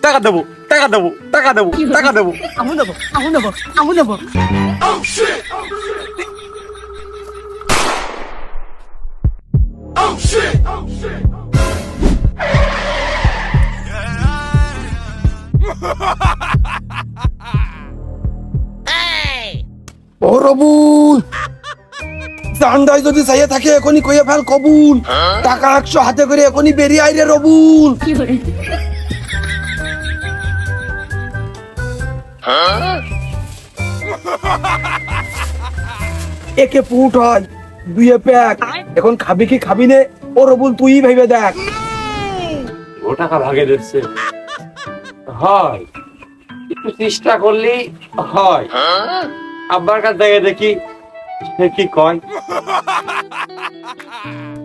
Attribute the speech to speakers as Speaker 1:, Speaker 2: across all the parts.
Speaker 1: টাকা দেবো টাকা দেবো টাকা দেবো টাকা দেবো।
Speaker 2: আমু নেবো আমু নেবো আমু নেবো।
Speaker 1: ও রবুল, জান্ডাই যদি চাইয়ে থাকে এখনই কইয়া ফেল কবুল। টাকা 100 হাতে করে এখনই বেরিয়ে আইরে রবুল। একে পুট হয়, দুইয়ে প্যাক। এখন খাবি কি খাবি নে? ও রবুল তুই ভেবে দেখ।
Speaker 3: ও টাকা ভাগে দিচ্ছে, হয় একটু চেষ্টা করলেই হয়। আব্বার কাছ থেকে দেখি সে কি কয়।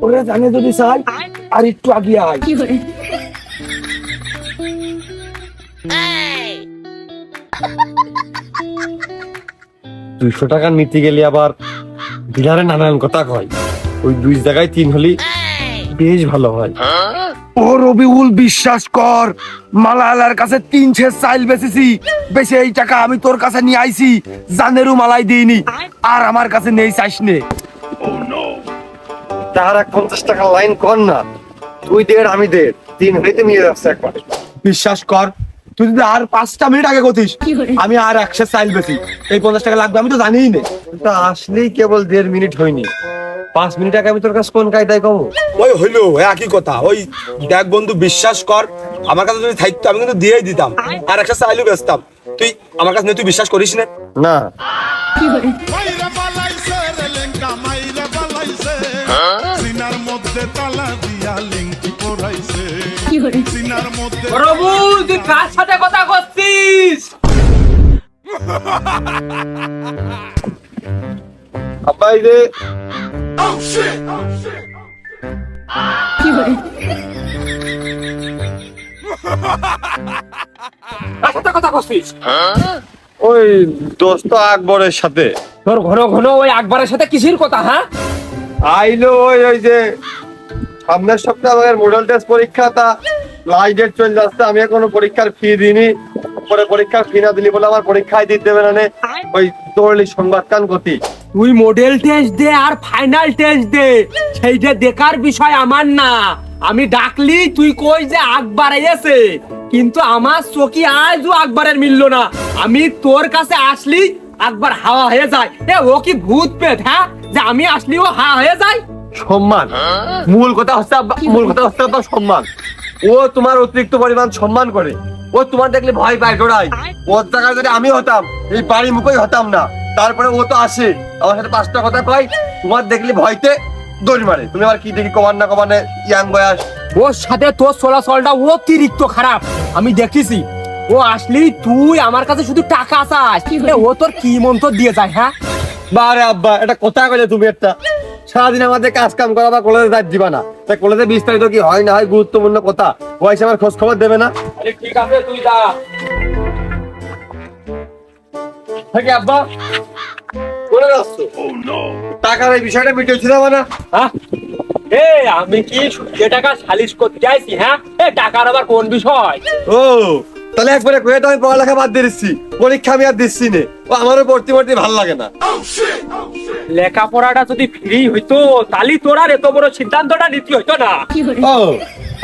Speaker 1: ওরা জানে যদি চাই আর একটু আগিয়ে আয়।
Speaker 3: 200 টাকা নিতে গেলে আবার ডিলারে নানান কথা কয়। ওই 2 জায়গায় 3 হলি বেশ ভালো হয়।
Speaker 1: ও রবিউল বিশ্বাস কর, মালালার কাছে 3 ছেড় চাইল বেচেছি, বেশি এই টাকা আমি তোর কাছে নিয়ে আইছি। জানেরও মালাই দিইনি আর আমার কাছে নেই চাইস নে।
Speaker 3: তার 50 টাকা লাইন কর না, তুই দেড় আমি দেড়, 3 হইতে মিলে যাচ্ছে একবার।
Speaker 1: বিশ্বাস কর, তুই যদি আর 5টা মিনিট আগে গতিস আমি আর 100 চাইল বেশি। এই 50 টাকা লাগবে আমি তো জানিই না।
Speaker 3: তা আসলেই কেবল 1.5 মিনিট হয়নি, 5 মিনিট আগে আমি তোর কাছে কোন কায়দায় কমো?
Speaker 1: ওই হইলো একই কথা। ওই দেখ বন্ধু বিশ্বাস কর, আমার কাছে যদি থাকতো আমি কিন্তু দিয়েই দিতাম আর 100 চাইলও বেচতাম। তুই আমার কাছে তুই বিশ্বাস করিস না?
Speaker 3: না
Speaker 4: মাইরা বালাইছে রে লেঙ্কা মাইরা বালাইছে সিনার মধ্যে তালা দিয়া লিংকি পরাইছে সিনার মধ্যে।
Speaker 2: রবুল তুই কার সাথে কথা করছিস?
Speaker 3: আব্বাই রে,
Speaker 2: কার সাথে কথা করছিস?
Speaker 3: ওই দোস্ত আকবরের সাথে।
Speaker 2: তোর ঘন ঘন ওই আকবরের সাথে কিসের কথা? হ্যাঁ
Speaker 3: আইলো ওই যে সামনের সপ্তাহে আমাদের মডেল টেস্ট পরীক্ষা, তা লাস্ট ডেট চলে যাচ্ছে। আমি এখনো পরীক্ষার ফি দিইনি, পরে পরীক্ষার ফি না দিলি বলে আমার পরীক্ষায় দিতে দেবে না। ওই তোরলি সংবাদ কান গতি।
Speaker 2: তুই মডেল টেস্ট দে আর ফাইনাল টেস্ট দে, সেইটা দেখার বিষয় আমার না। আমি ডাকলি তুই কই যে আকবর এসে, কিন্তু আমার চোখে আজও আকবরের মিললো না। আমি তোর কাছে আসলি আকবর হাওয়া হয়ে যায়। এ ও কি ভূত পেট? হ্যাঁ যে আমি আসলি ও হাওয়া হয়ে যায়?
Speaker 3: সম্মান, মূল কথা হচ্ছে মূল কথা হচ্ছে আপনার সম্মান। ও তোমার অতিরিক্ত পরিমাণ সম্মান করে। ও তোমার দেখলে ভয় পায়, ডরাই। ওর জায়গায় যদি আমি হতাম এই বাড়ি মুখই হতাম না। তারপরে ও তো আসে আমার সাথে 5টা কথা কয়, তোমার দেখলে ভয়তে দৌড় মারে। তুমি আবার কি দেখি কমান না কমানে ইয়াং বয়স।
Speaker 2: ওর সাথে তোর চলাচলটা অতিরিক্ত খারাপ, আমি দেখেছি। ও আসলি তুই আমার কাছে শুধু টাকা চাস, এ ও তোর কি মন্ত্র দিয়ে যায়? হ্যাঁ
Speaker 3: বারে আব্বা, এটা কথা কইলে তুমি একটা সারাদিন আমাদের কাজ কাম করা বা কলেজে যাই দিবা না। তাই কলেজে বিস্তারিত কি হয় না হয় গুরুত্বপূর্ণ কথা ও এসে আমার খোঁজ খবর দেবে না?
Speaker 2: আরে ঠিক আছে তুই যা।
Speaker 3: থাকে আব্বা, কোনে যাচ্ছ? টাকার এই বিষয়টা মিটেছিল না?
Speaker 2: হ্যাঁ এ আমি কি যে টাকা সালিশ করতে চাইছি? হ্যাঁ এ টাকার আবার কোন বিষয়?
Speaker 3: ও তাহলে একবারে কয়ে তো আমি পড়ালেখা বাদ দিয়ে দিচ্ছি, পরীক্ষা আমি আর দিচ্ছি নে। ও আমারও পড়তে পড়তে ভালো লাগে না।
Speaker 2: লেখাপড়াটা যদি ফ্রি হইতো তাহলে তোর আর এত বড় সিদ্ধান্তটা নিতে হইতো না।
Speaker 3: ও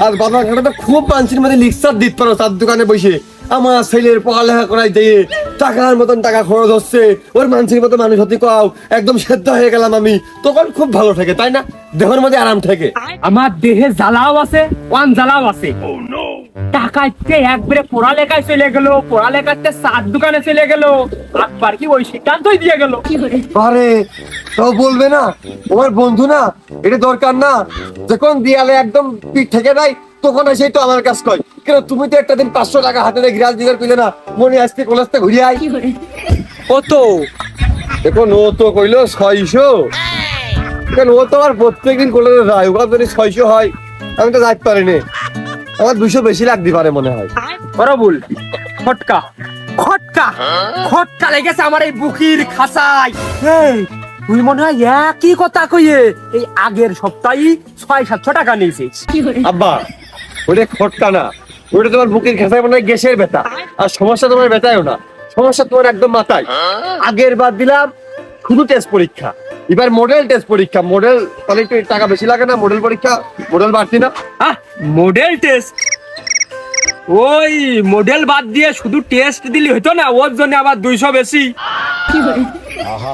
Speaker 3: আর বাবার ঘরে তো খুব মানসির মধ্যে লিকসার দিতে পারো চার দোকানে বসে। আমার ছেলের পড়ালেখা করাই দিয়ে টাকার মতন টাকা খরচ হচ্ছে, ওর মানসির মতো মানুষ হতে কও একদম সেদ্ধ হয়ে গেলাম আমি। তখন খুব ভালো থাকে তাই না? দেহের মধ্যে আরাম থাকে।
Speaker 2: আমার দেহে জ্বালাও আছে, ওয়ান জ্বালাও আছে। টাকাইতে একবারে পড়ালেখায় চলে গেল, পড়ালেখাতে চার দোকানে চলে গেল। আকবর কি ওই সিদ্ধান্তই দিয়ে গেল?
Speaker 3: আরে তাও বলবে না, তোমার বন্ধু না, এটা দরকার না। যখন দিয়ালে একদম পিঠ থেকে দেয় তখন এসেই তো আমার কাছে কয়, কেন তুমি তো একটা দিন 500 টাকা হাতে দিয়ে গ্রাস দিগার কইলে না মনে আজকে কলেজতে ঘুরে আই।
Speaker 2: কত?
Speaker 3: এখন ও তো কইলো 600। কেন ও তো আমার প্রত্যেকদিন কলেজে যায়, ওখানে যদি 600 হয় আমি তো যাইতে পারিনি। আমার 200 বেশি লাগতে পারে মনে হয়।
Speaker 2: বরাবুল খটকা খটকা খটকা লেগেছে আমার এই বুকির খাসায়। এই তুই মনে হয় একই কথা কইয়ে এই আগের সপ্তাহে 600-700 টাকা নিয়েছিস।
Speaker 3: আব্বা ওটা খটকা না, ওটা তোমার বুকের ঘেঁষায় মনে হয় গ্যাসের ব্যথা, আর সমস্যা তোমার ব্যথায়ও না, সমস্যা তোমার একদম মাথায়। আগের বার দিলাম শুধু টেস্ট পরীক্ষা, এবার মডেল টেস্ট পরীক্ষা। মডেল তাহলে একটু টাকা বেশি লাগে না? মডেল পরীক্ষা, মডেল বাড়তি না?
Speaker 2: মডেল টেস্ট, ওই মডেল বাদ দিয়ে শুধু টেস্ট দিলি হতো না, ওর জন্য আবার 200 বেশি।
Speaker 4: আহা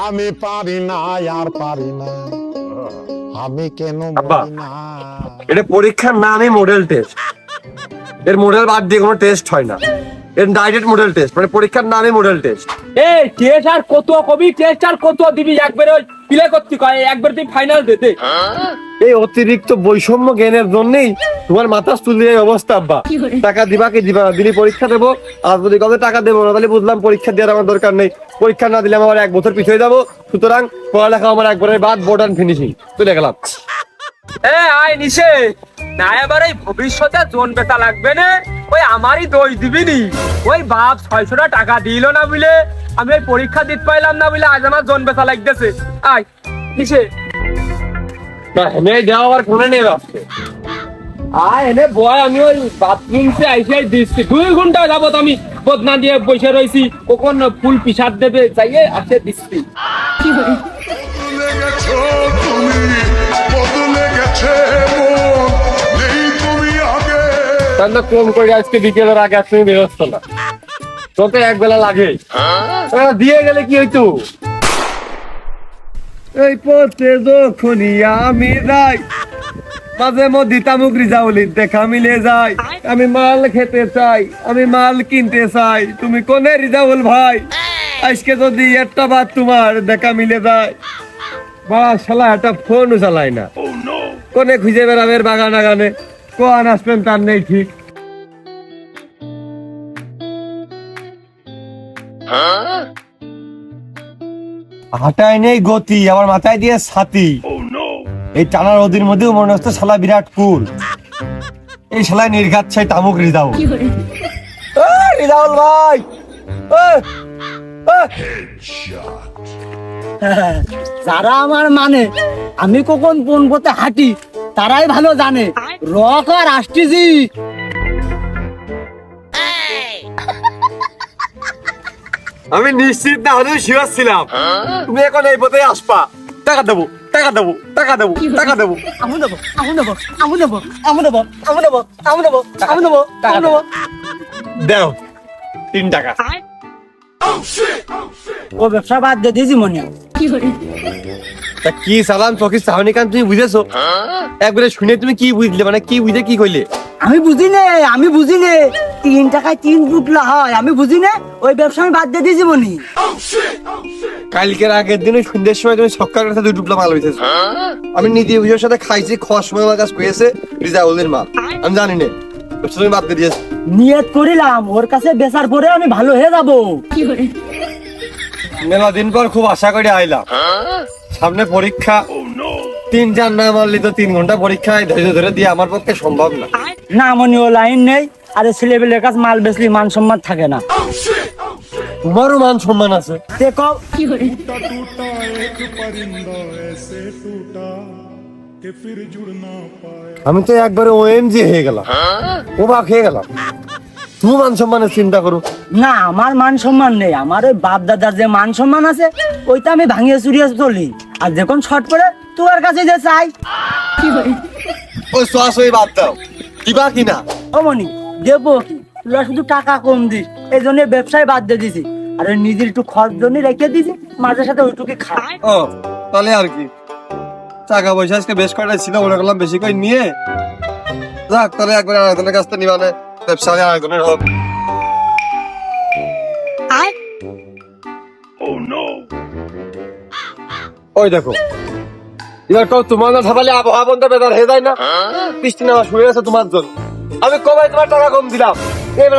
Speaker 4: আমি পারি না আর পারি না, আমি কেন
Speaker 3: আব্বা,
Speaker 4: মরি না।
Speaker 3: এটা পরীক্ষার নামই মডেল টেস্ট, এর মডেল বাদ দিয়ে কোনো টেস্ট হয় না, এর ডাইরেক্ট মডেল টেস্ট, মানে পরীক্ষার নামই মডেল টেস্ট।
Speaker 2: এই টেস্ট আর কত কবি, টেস্ট আর কত দিবি, একবারে ওই প্লে করতে কয়, একবার তুই ফাইনাল দে দে।
Speaker 3: এই অতিরিক্ত বৈষম্য জ্ঞানের জন্যই তোমার মাথা চুলি এই অবস্থা। আব্বা, টাকা দিবা কি দিবা না, দিলি পরীক্ষা দেবো, আর যদি কত টাকা দেবো না, তাহলে বুঝলাম পরীক্ষা দেওয়ার আমার দরকার নেই। পরীক্ষা না দিলে আমার 1 বছর পিছিয়ে যাবো, সুতরাং পড়ালেখা আমার একবারে বাদ, বোর্ড অ্যান্ড ফিনিশিং, চলে গেলাম।
Speaker 2: আয় নিশে না, এবার এই ভবিষ্যতে জোন বেতা লাগবে না, ওই আমারই দোষ দিবি নি। ওই বাপ 600 টাকা দিল না বলে আমি ওই পরীক্ষা দিতে পাইলাম না বলে আজ আমার জোন বেতা লাগতেছে। আয় নিশে
Speaker 3: না, এনে দেওয়া আবার কোনে নেই আসছে।
Speaker 2: আয় এনে বয়, আমি ওই বাথরুম সে আইসে দিচ্ছি, 2 ঘন্টা যাবত আমি বদনা দিয়ে বসে রয়েছি, কখন ফুল পিসাদ দেবে যাইয়ে আসে দিচ্ছি।
Speaker 4: বদলে গেছো তুমি, বদলে গেছে মন, নেই তুমি আগে।
Speaker 3: তাহলে কম করে আজকে বিকেলের আগে আর তুমি বেরোচ্ছ না, তোকে এক বেলা লাগে। দিয়ে গেলে কি হইতো? এই পথে যখনই আমি যাই, মাঝে মধ্যে তামুক রিজাউলির দেখা মিলে যায়। আমি মাল খেতে চাই, আমি মাল কিনতে চাই, তুমি কোনে রিজাউল ভাই? আজকে যদি একটা বার তোমার দেখা মিলে যায়, বা শালা একটা ফোনও চালায় না, কোনে খুঁজে বেড়াবের বাগান আগানে, কোন আসবেন তার নেই ঠিক। হাঁটায় নেই গতি, আমার মাথায় দিয়ে ছাতি, এই টানার নদীর মধ্যেও মনে হচ্ছে শালা বিরাট কুল। এই শালায় নির্ঘাত ছাই তামুক রিজাউল। রিজাউল ভাই,
Speaker 5: যারা আমার মানে আমি কখন কোন পথে হাঁটি তারাই ভালো জানে। রক আর আসতেছি।
Speaker 3: আমি নিশ্চিত না হলেও শিওর ছিলাম তুমি এখন এই পথে আসবা। টাকা দেবো, টাকা দেবো, টাকা দেবো, টাকা দেবো।
Speaker 5: আমি দেবো, আমি দেবো, আমি দেবো, আমি দেবো, আমি দেবো, আমি দেবো, আমি দেবো, আমি দেবো।
Speaker 3: দেও 3 টাকা।
Speaker 5: ও ব্যবসা বাদ দিয়ে দিয়েছি মনে।
Speaker 3: তা কি সালাম চকিস চাহনি কান তুমি বুঝেছো? একবারে শুনে তুমি কি বুঝলে, মানে কি বুঝে কি কইলে?
Speaker 5: আমি বুঝি নে, আমি বুঝি নে, 3 টাকায় 3 পুটলা হয়, আমি বুঝি নে। ওই ব্যবসা আমি বাদ দিয়ে দিয়েছি মনি।
Speaker 3: কালকের আগের দিন সন্ধ্যের সময় তুমি সকাল রাতে 2 টুকলা মাল হইতেছে। আমি নীতি অভিযোগের সাথে খাইছি, খাওয়ার সময় আমার কাছে কইছে রিজাউলের মাল, আমি জানি না, তুমি বাদ দিয়ে দিয়েছো।
Speaker 5: নিয়ত করিলাম ওর কাছে বেচার পরে আমি ভালো হয়ে যাবো।
Speaker 3: মেলা দিন পর খুব আশা করে আইলাম, সামনে পরীক্ষা, 3-4 না মারলি তো 3 ঘন্টা পরীক্ষায় ধৈর্য ধরে দিয়ে আমার পক্ষে সম্ভব না।
Speaker 5: না মনি, ও লাইন নেই। আরে ছেলেবেলের কাছে মাল বেচলি মান সম্মান থাকে না।
Speaker 3: তোমারও মান সম্মান আছে।
Speaker 5: দেখো
Speaker 4: टूटा टूटा एक परिंदा ऐसे टूटा कि फिर जुड़ ना पाया।
Speaker 3: আমি তো একবারে ওএমজি হয়ে গেলাম, অবাক হয়ে গেলাম। তুমি মান সম্মানের চিন্তা করো।
Speaker 5: না, আমার মান সম্মান নেই। আমার ওই বাপ দাদার যে মান সম্মান আছে ওইটা আমি ভাঙিয়ে চুরিয়ে চলি। আর যখন শর্ট করে তোর কাছে যে চাই,
Speaker 3: ওই সস ওই বাদ দাও, দিবা কিনা?
Speaker 5: ও মনি দেবো কি? তোরা শুধু টাকা কম দিস, এই জন্য ব্যবসায় বাদ দিয়ে দিছি। আর ওই নিজের একটু খরচ জন্য রেখে দিছি, মাঝে সাথে ওইটুকু খাই।
Speaker 3: ও তাহলে আর কি, টাকা পয়সা আজকে বেশ কয়টা ছিল, মনে করলাম বেশি করে নিয়ে যাক, তাহলে একবার আরেকজনের কাছ থেকে নিবা না, ব্যবসা আরেকজনের হোক। ওই দেখো, এবার কও তোমার না ভাবলে আবহাওয়া বন্ধ বেদার হয়ে যায় না? বৃষ্টি নামা শুরু হয়েছে তোমার জন্য। আমি কবে তোমার টাকা কম দিলাম, এবার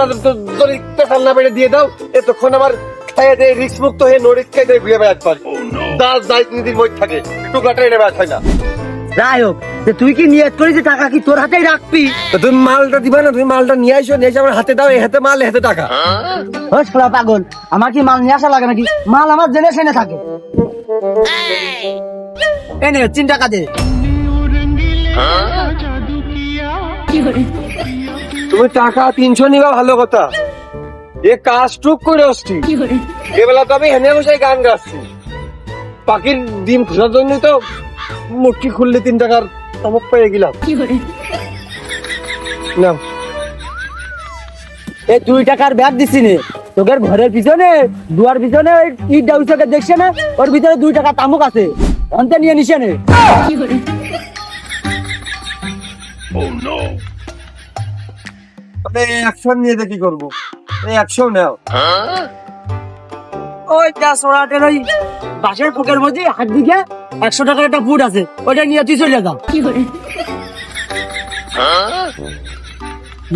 Speaker 3: যদি পেশাল না বেড়ে দিয়ে দাও, এতক্ষণ আমার খাইয়ে দেয় রিক্স মুক্ত হয়ে নরিক্স খাই দিয়ে ঘুরে বেড়াতে পারি। দাস দায়িত্ব নীতির বই থাকে, টুকরাটা এনে বেড়াতে হয় না।
Speaker 5: যাই হোক, যে তুই কি নিয়ত করিস যে টাকা কি তোর হাতেই রাখবি?
Speaker 3: তো তুমি মালটা দিবা না? তুমি মালটা নিয়ে আসো, নিয়ে এসে আমার হাতে দাও, এই হাতে মাল, এই হাতে টাকা।
Speaker 5: হোস খোলা পাগল, আমার কি মাল নিয়ে আসা লাগে নাকি? মাল আমার জেনে শুনে থাকে। এনে 3 টাকা দে।
Speaker 3: তুমি টাকা 300 নিবা ভালো কথা, এ কাজ টুক করে আসছি এবেলা তো আমি হেনে বসে গান গাচ্ছি, পাখির ডিম খোঁজার জন্য তো মুটকি খুললে 3 টাকার তামক পেয়ে গেলাম। না
Speaker 5: এই 2 টাকার ব্যাগ দিছি নে তোদের ঘরের পিছনে দুয়ার পিছনে ওই ইট ডাউসকে দেখছে না, ওর ভিতরে 2 টাকা তামুক আছে, অন্তে নিয়ে নিছে নে।
Speaker 3: মানে অ্যাকশন নিয়ে কি করবো, এই অ্যাকশন নাও।
Speaker 5: ওই যা সোরাটের ওই বাসের ফুকের মধ্যে হাত দিকে 100 টাকার একটা ফুট আছে, ওইটা নিয়ে তুই চলে যা।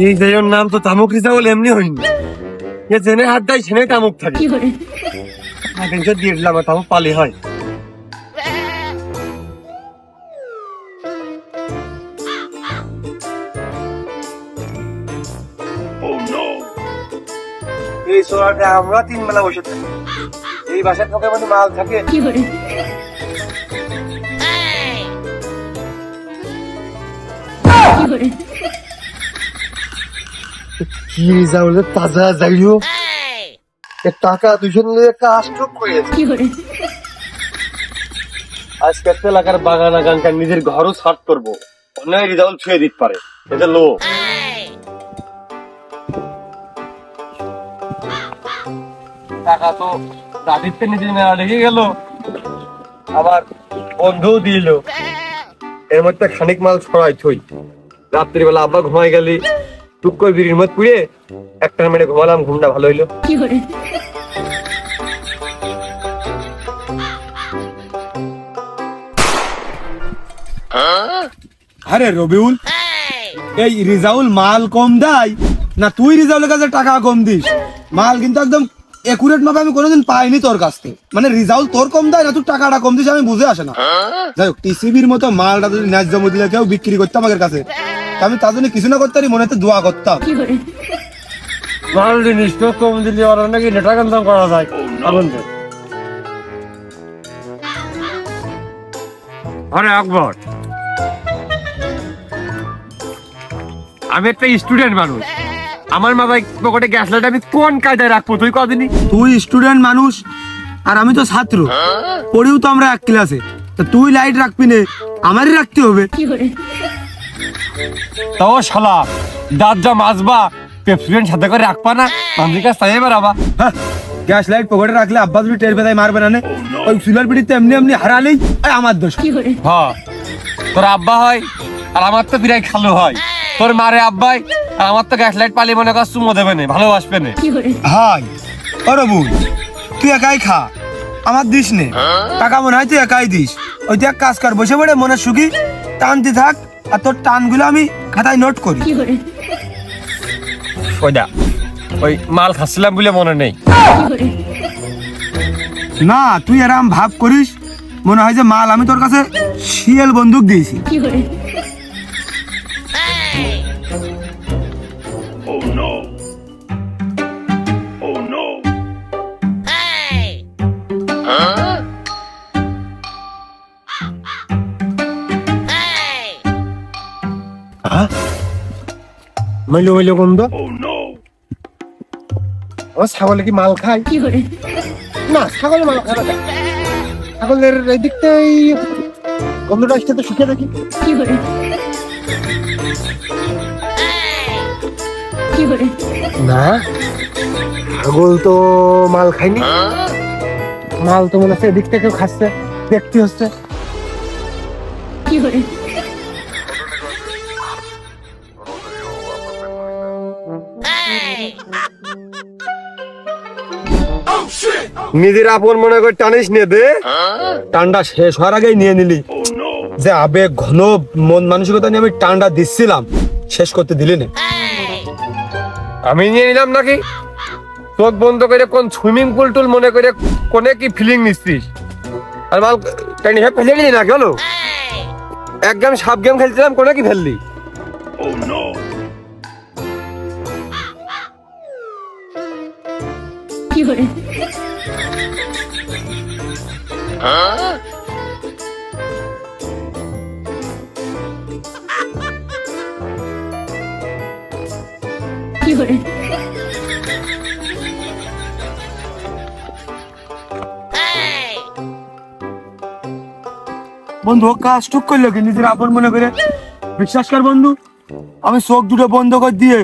Speaker 3: এই জায়গার নাম তো তামুক রিজাউল এমনি হয়নি, এ জেনে হাত দেয় সেনে তামুক থাকে। দিয়ে দিলাম তামুক পালি হয়। এই সোরাটা আমরা 3 বেলা বসে থাকি, এই বাসার ঠকে মানে মাল থাকে। কি রিজাউল তাজা যাইও, টাকা 200 নিয়ে কাজ টুক করেছে। আজকে এলাকার বাগান আগানকার নিজের ঘরও ছাড় করবো, অন্যায় রিজাউল ছুঁয়ে দিতে পারে, এটা লো। টাকা তো দাদিতে নিজে নেওয়া লেগে গেল, আবার বন্ধুও দিল, এর মধ্যে খানিক মাল ছড়াই থই। রাত্রিবেলা আব্বা ঘুমাই গেলি, টুক করে বিড়ির মধ্যে পুড়ে একটা মেরে ঘুমালাম, ঘুমটা ভালো হইলো।
Speaker 1: আরে রবিউল, এই রিজাউল মাল কম দেয় না তুই রিজাউলের কাছে টাকা কম দিস? মাল কিন্তু একদম একুরেট মাপে আমি কোনোদিন পাইনি তোর কাছ থেকে। মানে রিজাউল তোর কম দেয় না তুই টাকাটা কম দিস, আমি বুঝে আসে না। যাই হোক, টিসিবির মতো মালটা যদি ন্যায্য মূল্যে কেউ বিক্রি করতাম আমাদের কাছে, আমি তার জন্য কিছু না করতে পারি, মনে হতে দোয়া করতাম।
Speaker 3: মাল জিনিস তো কম দিলে আর নাকি নেটা কান্দাম করা যায়। আরে আকবর, আমি একটা স্টুডেন্ট মানুষ, আমার মাথায় পকেটে গ্যাস লাইট আমি কোন কায়দায় রাখবো তুই কদিনই?
Speaker 1: তুই স্টুডেন্ট মানুষ আর আমি তো ছাত্র, পড়িও তো আমরা এক ক্লাসে, তা তুই লাইট রাখবি না, আমারই রাখতে হবে।
Speaker 3: তাও শালা দাঁত যা মাজবা পেপসুডেন্ট সাথে করে রাখবা না, মাঝে কাজ তাই বেরাবা।
Speaker 1: হ্যাঁ, গ্যাস লাইট পকেটে রাখলে আব্বা যদি টের পেদায় মারবে না, ওই চুলার পিড়িতে এমনি এমনি হারালেই আমার দোষ।
Speaker 3: হ্যাঁ, তোর আব্বা হয় আর আমার তো বিরাই খালো হয়, তোর মারে আব্বাই আর আমার তো গ্যাস লাইট পালি মনে কর চুমো দেবে না, ভালোবাসবে না।
Speaker 1: হাই ও রবুল, তুই একাই খা, আমার দিস নে টাকা, মনে হয় তুই একাই দিস। ওই তুই এক কাজ কর, বসে পড়ে মনে সুখী টানতে থাক, আর তোর টানগুলো আমি খাতায় নোট করি।
Speaker 3: ওইটা ওই মাল খাচ্ছিলাম বলে মনে নেই।
Speaker 1: না, তুই এরম ভাব করিস মনে হয় যে মাল আমি তোর কাছে শিয়াল বন্দুক দিয়েছি।
Speaker 3: মাইলো মাইলো গন্ধ, ও ছাগলে কি মাল খায়? না, ছাগলে মাল খায় না, ছাগলের এই দিকটাই গন্ধটা আসতে তো শুকিয়ে দেখি। না, ছাগল তো মাল খায়নি, মাল তো মনে হচ্ছে এদিক থেকে খাচ্ছে, দেখতে হচ্ছে। নিজের আপন মনে করে টানিস নিয়ে দে, টান্ডা শেষ হওয়ার আগেই নিয়ে নিলি। যে আবেগ ঘন মন মানসিকতা নিয়ে আমি টান্ডা দিচ্ছিলাম, শেষ করতে দিলি না। আমি নিয়ে নিলাম নাকি? চোখ বন্ধ করে কোন সুইমিং পুল টুল মনে করে কোনে কি ফিলিং নিচ্ছিস? আর মাল টানি সব ফেলে গেলি না কেন? এক গেম সাপ গেম খেলছিলাম, কোনে কি ফেললি?
Speaker 1: বন্ধু ও কাজ টুক করলো কি নিজের আপন মনে করে? বিশ্বাস কর বন্ধু, আমি চোখ দুটো বন্ধ করে দিয়ে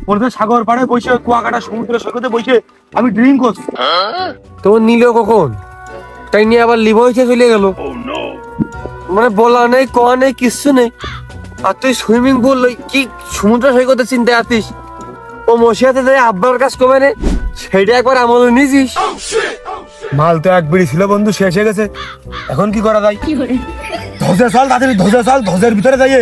Speaker 1: ওদের সাগর পাড়ে বসে কুয়াকাটা সমুদ্র সৈকতে বসে আমি ড্রিঙ্ক করছি।
Speaker 3: তোমার নিল কখন? তাই নিয়ে আবার লিভ হয়েছে চলে গেল, মানে বলা নেই কোয়া নেই কিচ্ছু নেই। আর তুই সুইমিং পুল কি সমুদ্র সৈকতে চিন্তায় আছিস? ও মশিয়াতে যাই আব্বার কাজ কমে নে, সেটা একবার আমল নিয়েছিস।
Speaker 1: মাল তো এক বিড়ি ছিল বন্ধু, শেষ হয়ে গেছে। এখন কি করা যায়? ধসে চল তাড়াতাড়ি, ধসে চল, ধসের ভিতরে যাইয়ে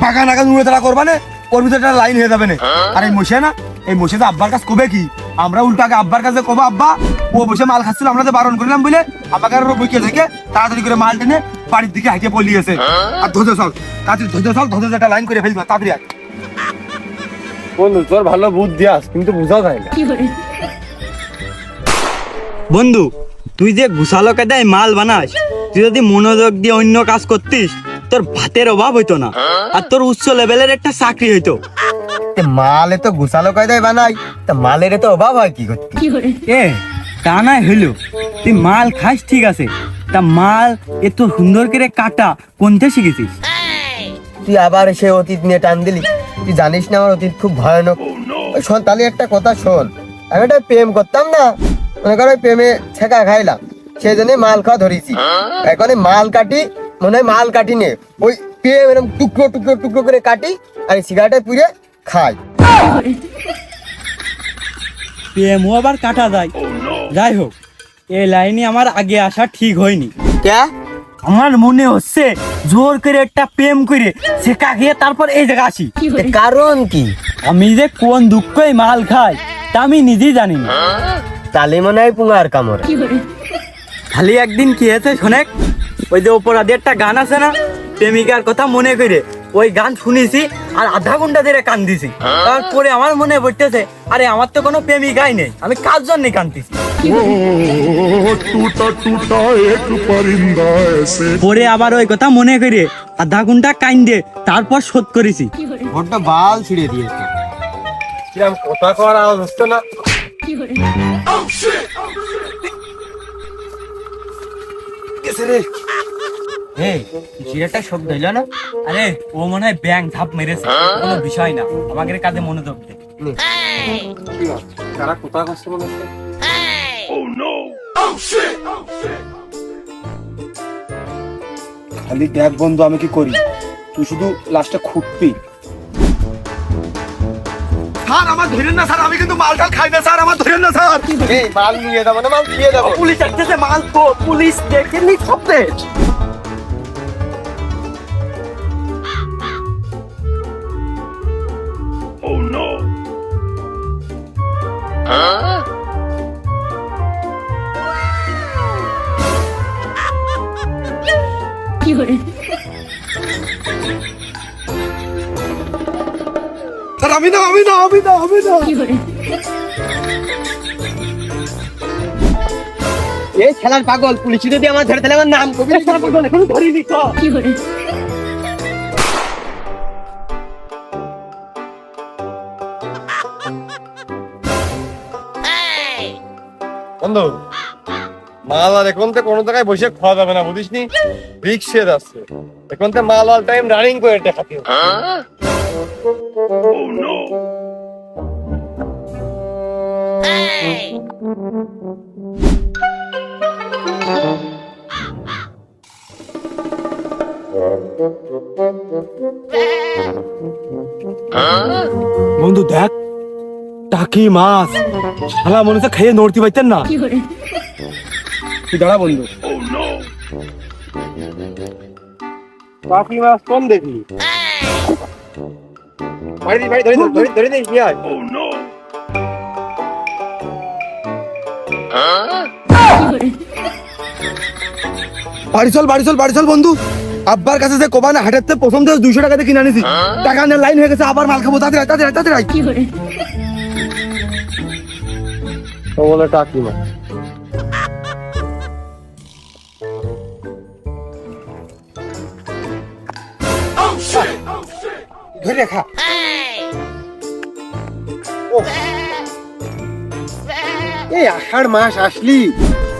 Speaker 1: বাগান আগান উড়ে তারা করবা না, ওর ভিতরে একটা লাইন হয়ে যাবে না। আর এই মশিয়া না, এই মশিয়া তো আব্বার কাজ কবে কি, আমরা উল্টাকে আব্বার কাছে কবো আব্বা ও বসে মাল খাচ্ছিল, আমরা তো বারণ করলাম বলে আব্বাকে আরো বইকে থেকে তাড়াতাড়ি করে মাল টেনে বাড়ির দিকে হাইটে পলিয়েছে। আর ধসে চল তাড়াতাড়ি, ধসে চল, ধসে একটা লাইন করে ফেলবা তাড়াতাড়ি। আর
Speaker 3: বন্ধু তোর ভালো বুদ্ধি আস, কিন্তু বোঝা যায় না।
Speaker 6: বন্ধু তুই যে ঘুষালো কাদায় মাল বানাস, তুই যদি মনোযোগ দিয়ে অন্য কাজ করতিস তোর ভাতের অভাব হইতো না, আর তোর উচ্চ লেভেলের একটা চাকরি হইতো।
Speaker 3: মালে তো গুছালো কায়দায় বানাই, তা মালের তো অভাব হয় কি করতে?
Speaker 6: এ তা নাই হইলো, তুই মাল খাস ঠিক আছে, তা মাল এত সুন্দর করে কাটা কোনটা শিখেছিস?
Speaker 3: তুই আবার সে অতীত নিয়ে টান দিলি। তুই জানিস না আমার অতীত খুব ভয়ানক। ওই শোন তাহলে একটা কথা শোন, আমি একটা প্রেম করতাম না, মনে করো ওই প্রেমে ছেঁকা খাইলাম, সেই জন্য মাল খাওয়া ধরেছি। এখন এই মাল কাটি, মনে হয় মাল কাটি নে, ওই প্রেম এরকম টুকরো টুকরো টুকরো করে কাটি আর সিগারেটে পুড়ে খাই।
Speaker 6: প্রেমও আবার কাটা যায়। যাই হোক, এই লাইনে আমার আগে আসা ঠিক হয়নি।
Speaker 3: কে?
Speaker 6: আমার মনে হচ্ছে জোর করে একটা প্রেম করে শেখা খেয়ে তারপর এই জায়গা আসি।
Speaker 3: কারণ কি?
Speaker 6: আমি যে কোন দুঃখই মাল খাই তা আমি নিজেই জানি না।
Speaker 3: তালে মনে হয় পুঙার কামড়।
Speaker 6: খালি একদিন কি হয়েছে শোনেক, ওই যে অপরাধী একটা গান আছে না, প্রেমিকার কথা মনে করে ওই গান শুনেছি আর আধা ঘন্টা ধরে কান্দিছি। তারপরে আমার মনে পড়তেছে আরে আমার তো কোনো প্রেমিকাই নেই, আমি কার জন্য কান্দিছি।
Speaker 4: टूटा टूटा एक परिंदा ऐसे
Speaker 6: পরে আবার ওই কথা মনে করে আধা ঘন্টা কান্দে তারপর শোধ করেছি।
Speaker 3: ঘরটা বাল ছিঁড়ে দিয়েছে। কিরম কথা কওয়ার আওয়াজ হচ্ছে না?
Speaker 6: একটা শব্দ হইল না? আরে ও মনে হয় ব্যাং ধাপ মেরেছে, কোনো বিষয় না, আমাদের কাজে মনোযোগ দে।
Speaker 3: তারা কথা কষ্ট মনে হচ্ছে।
Speaker 1: খালি দেখ বন্ধু আমি কি করি, তুই শুধু লাস্টে খুঁটবি। স্যার আমার ধরেন না স্যার, আমি কিন্তু মালটা খাই না স্যার, আমার ধরেন না স্যার।
Speaker 3: এই মাল নিয়ে যাবো না, মাল খেয়ে যাবো।
Speaker 6: পুলিশ আসতেছে, মাল তো পুলিশ দেখেনি সবে।
Speaker 1: স্যার আমি না, আমি না, আমি না, আমি না।
Speaker 3: এই খেলার পাগল, পুলিশ যদি আমার ধরে তাহলে আমার নাম কবি
Speaker 6: ধরি দিত।
Speaker 3: বন্ধু। মাল আর এখন তো কোনো জায়গায় বসে খাওয়া যাবে না, বুঝিস নি? রিক্সে যাচ্ছে এখন তো মাল অল টাইম রানিং করে দেখাতে হবে।
Speaker 1: বন্ধু দেখ টাকি মাছ, শালা মনে হচ্ছে খেয়ে নড়তে পারতেন না। তুই দাঁড়া বন্ধু।
Speaker 3: টাকি মাছ কম দেখলি? ভাই ভাই ধরে ধরে ধরে নেই নিয়ে আয়।
Speaker 1: বাড়ি চল, বাড়ি চল, বাড়ি চল বন্ধু। আব্বার কাছে যে কোবানে হাটেতে প্রথম থেকে 200 টাকাতে কিনে আনিছি, টাকা নিয়ে লাইন হয়ে গেছে, আবার মাল খাবো। তাড়াতাড়ি আয়, তাড়াতাড়ি আয়, তাড়াতাড়ি আয়।
Speaker 3: তো বলে টাকি মাছ।
Speaker 1: ধরে খা। ও
Speaker 7: এই আষাঢ় মাস আসলি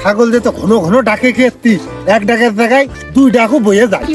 Speaker 7: ছাগল যে তো ঘন ঘন ডাকে খেতিস, এক ডাকের জায়গায় দুই ডাকও বয়ে যায়।